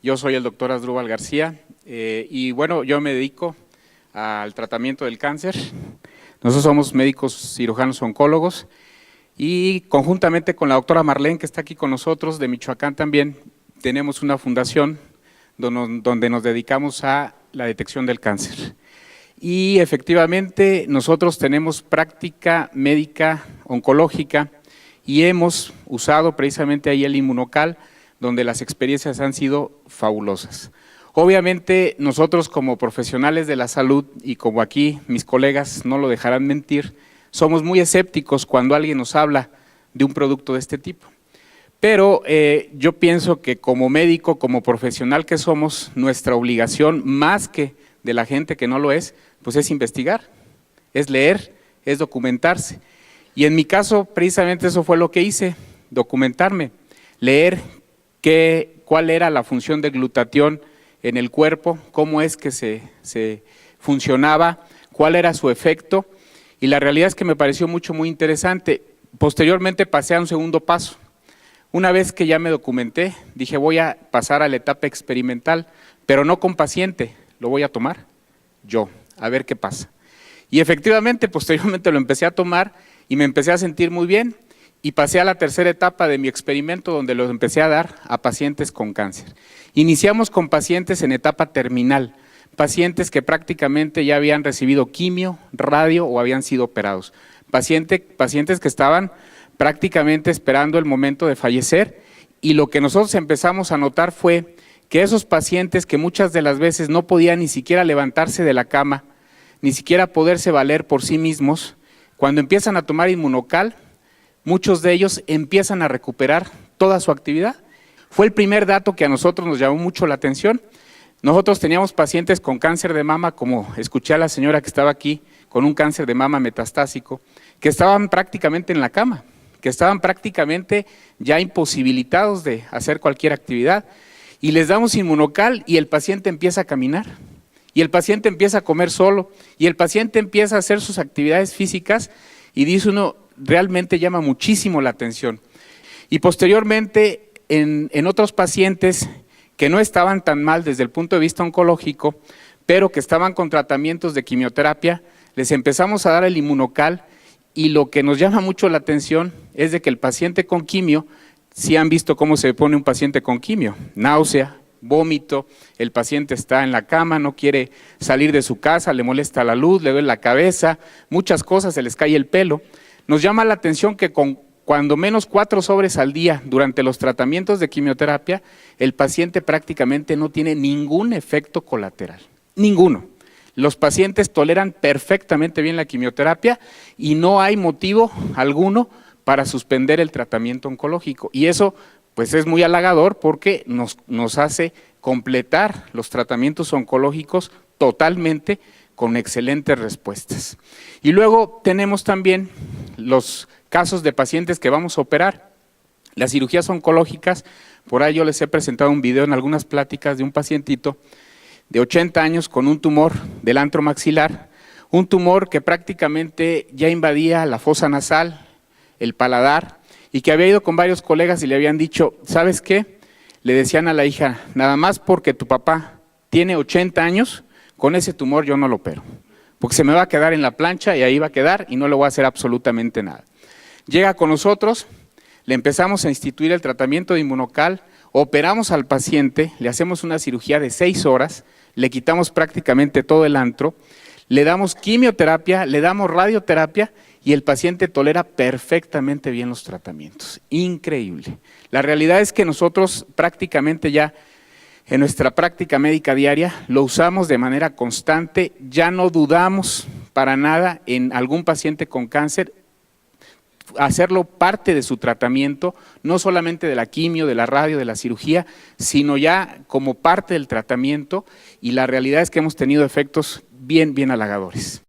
Yo soy el doctor Asdrúbal García y bueno, yo me dedico al tratamiento del cáncer. Nosotros somos médicos cirujanos oncólogos y conjuntamente con la doctora Marlene, que está aquí con nosotros, de Michoacán también, tenemos una fundación donde nos dedicamos a la detección del cáncer. Y efectivamente nosotros tenemos práctica médica oncológica y hemos usado precisamente ahí el Inmunocal, donde las experiencias han sido fabulosas. Obviamente nosotros como profesionales de la salud y como aquí mis colegas no lo dejarán mentir, somos muy escépticos cuando alguien nos habla de un producto de este tipo. Pero yo pienso que como médico, como profesional que somos, nuestra obligación, más que de la gente que no lo es, pues es investigar, es leer, es documentarse. Y en mi caso, precisamente eso fue lo que hice, documentarme, leer cuál era la función del glutatión en el cuerpo, cómo es que se funcionaba, cuál era su efecto, y la realidad es que me pareció muy interesante. Posteriormente pasé a un segundo paso. Una vez que ya me documenté, dije voy a pasar a la etapa experimental, pero no con paciente, lo voy a tomar yo, a ver qué pasa. Y efectivamente, posteriormente lo empecé a tomar y me empecé a sentir muy bien y pasé a la tercera etapa de mi experimento donde lo empecé a dar a pacientes con cáncer. Iniciamos con pacientes en etapa terminal, pacientes que prácticamente ya habían recibido quimio, radio o habían sido operados, pacientes que estaban prácticamente esperando el momento de fallecer, y lo que nosotros empezamos a notar fue que esos pacientes que muchas de las veces no podían ni siquiera levantarse de la cama, ni siquiera poderse valer por sí mismos, cuando empiezan a tomar Inmunocal, muchos de ellos empiezan a recuperar toda su actividad. Fue el primer dato que a nosotros nos llamó mucho la atención. Nosotros teníamos pacientes con cáncer de mama, como escuché a la señora que estaba aquí, con un cáncer de mama metastásico, que estaban prácticamente en la cama, que estaban prácticamente ya imposibilitados de hacer cualquier actividad, y les damos Inmunocal y el paciente empieza a caminar, y el paciente empieza a comer solo, y el paciente empieza a hacer sus actividades físicas, y dice uno, realmente llama muchísimo la atención. Y posteriormente, en otros pacientes que no estaban tan mal desde el punto de vista oncológico, pero que estaban con tratamientos de quimioterapia, les empezamos a dar el Inmunocal, y lo que nos llama mucho la atención es de que el paciente con quimio, si han visto cómo se pone un paciente con quimio, náusea, vómito, el paciente está en la cama, no quiere salir de su casa, le molesta la luz, le duele la cabeza, muchas cosas, se les cae el pelo. Nos llama la atención que con cuando menos 4 sobres al día durante los tratamientos de quimioterapia, el paciente prácticamente no tiene ningún efecto colateral, ninguno. Los pacientes toleran perfectamente bien la quimioterapia y no hay motivo alguno para suspender el tratamiento oncológico. Y eso pues es muy halagador porque nos hace completar los tratamientos oncológicos totalmente con excelentes respuestas. Y luego tenemos también los casos de pacientes que vamos a operar. Las cirugías oncológicas, por ahí yo les he presentado un video en algunas pláticas de un pacientito de 80 años con un tumor del antro maxilar, un tumor que prácticamente ya invadía la fosa nasal, el paladar, y que había ido con varios colegas y le habían dicho, ¿sabes qué? Le decían a la hija, nada más porque tu papá tiene 80 años, con ese tumor yo no lo opero, porque se me va a quedar en la plancha y ahí va a quedar y no le voy a hacer absolutamente nada. Llega con nosotros, le empezamos a instituir el tratamiento de Inmunocal, operamos al paciente, le hacemos una cirugía de 6 horas, le quitamos prácticamente todo el antro, le damos quimioterapia, le damos radioterapia y el paciente tolera perfectamente bien los tratamientos. Increíble. La realidad es que nosotros prácticamente ya en nuestra práctica médica diaria lo usamos de manera constante, ya no dudamos para nada en algún paciente con cáncer, hacerlo parte de su tratamiento, no solamente de la quimio, de la radio, de la cirugía, sino ya como parte del tratamiento, y la realidad es que hemos tenido efectos bien halagadores.